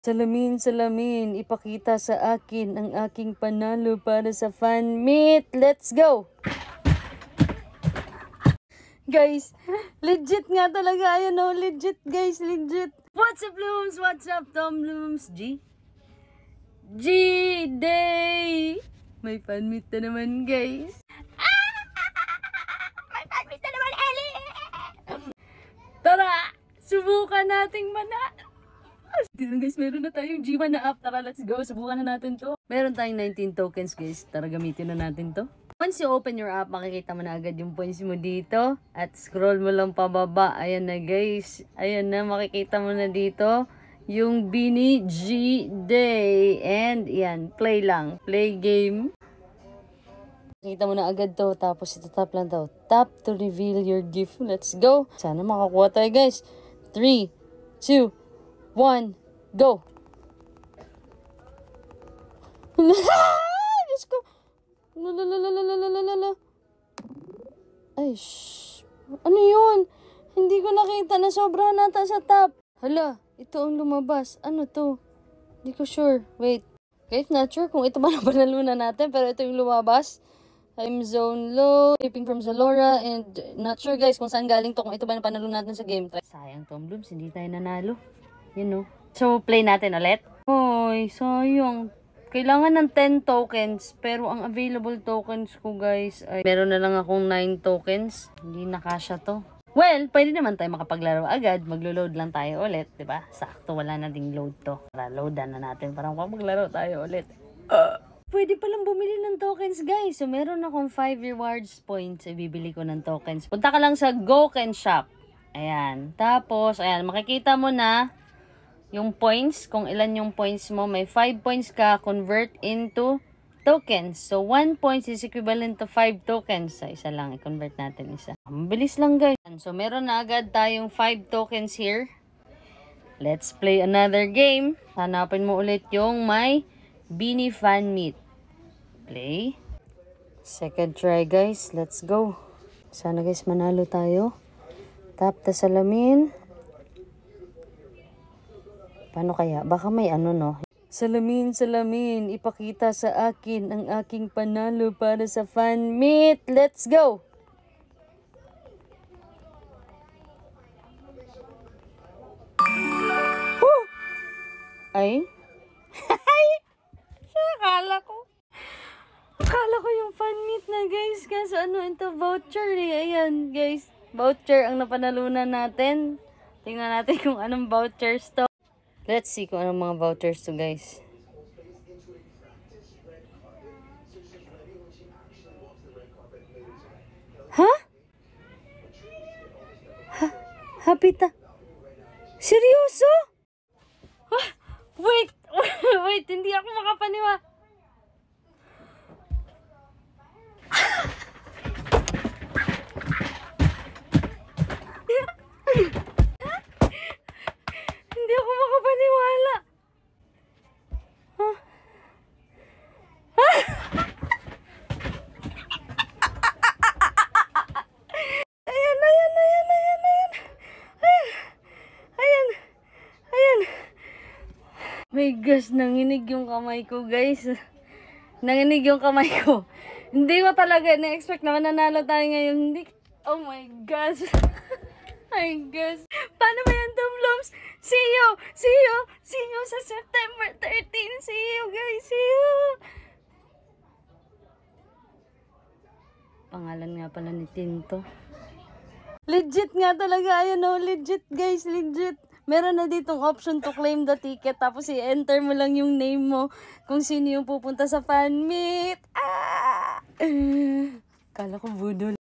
Salamin, salamin, ipakita sa akin ang aking panalo para sa fan meet. Let's go! Guys, legit nga talaga. Ayan o, legit guys, legit. What's up, Blooms? What's up, Tom Blooms? G-Day! May fan meet na naman, guys. May fan meet na naman, Ellie! Tara! Subukan nating manalo! Dito guys, meron na tayong G1 na app. Tara, let's go. Subukan na natin to. Meron tayong 19 tokens guys. Tara, gamitin na natin to. Once you open your app, makikita mo na agad yung points mo dito. At scroll mo lang pababa. Ayan na guys. Ayan na, makikita mo na dito yung Bini G-Day. And yan, play lang. Play game. Makikita mo na agad to. Tapos ito tap lang to. Tap to reveal your gift. Let's go. Sana makakuha tayo guys. 3, 2, 1, go! Diyos ko! Ay, shh! Ano yun? Hindi ko nakita na sobra nata sa top. Hala, ito ang lumabas. Ano to? Hindi ko sure. Wait. Guys, not sure kung ito ba na panalunan natin, pero ito yung lumabas. Time zone low, taping from Zalora, and not sure guys kung saan galing to, kung ito ba na panalunan natin sa game. Sayang, Tom Blooms, hindi tayo nanalo. You know. So, play natin ulit. Hoy, sayang. Kailangan ng 10 tokens. Pero ang available tokens ko, guys, ay meron na lang akong 9 tokens. Hindi nakasya to. Well, pwede naman tayo makapaglaro agad. Maglo-load lang tayo ulit, diba? Sakto, wala na ding load to. Para loadan na natin. Para maglaro tayo ulit. Pwede palang bumili ng tokens, guys. So, meron akong 5 rewards points. Ibibili ko ng tokens. Punta ka lang sa Goken Shop. Ayan. Tapos, ayan, makikita mo na yung points, kung ilan yung points mo. May 5 points ka, convert into tokens. So, 1 points is equivalent to 5 tokens. Sa isa lang, i-convert natin isa. Mabilis lang, guys. So, meron na agad tayong 5 tokens here. Let's play another game. Hanapin mo ulit yung may Bini Fan Meet. Play. Second try, guys. Let's go. Sana, guys, manalo tayo. Tap the salamin. Paano kaya? Baka may ano, no? Salamin, salamin, ipakita sa akin ang aking panalo para sa fan meet. Let's go! Woo! Ay? Akala ko yung fan meet na, guys. Kasi ano, ito voucher eh. Ayan, guys. Voucher ang napanalunan natin. Tingnan natin kung anong vouchers to. Let's see kung anong mga vouchers to, guys. Ha? Hapita. Seryoso? Wait. Wait, hindi ako makapaniwa. Hindi ako makapaniwala. Huh? Ayan. My gosh, nanginig yung kamay ko, guys. Nanginig yung kamay ko. Hindi ko talaga na-expect na mananalo tayo ngayon. Hindi. Oh my gosh. My gosh. Paano ba yan, Tom Blooms? See you sa September 13. See you, guys. See you. Pangalan nga pala ni Tinto. Legit nga talaga. Ayan o, legit, guys. Legit. Meron na ditong option to claim the ticket. Tapos i-enter mo lang yung name mo kung sino yung pupunta sa fan meet. Kala ko budol.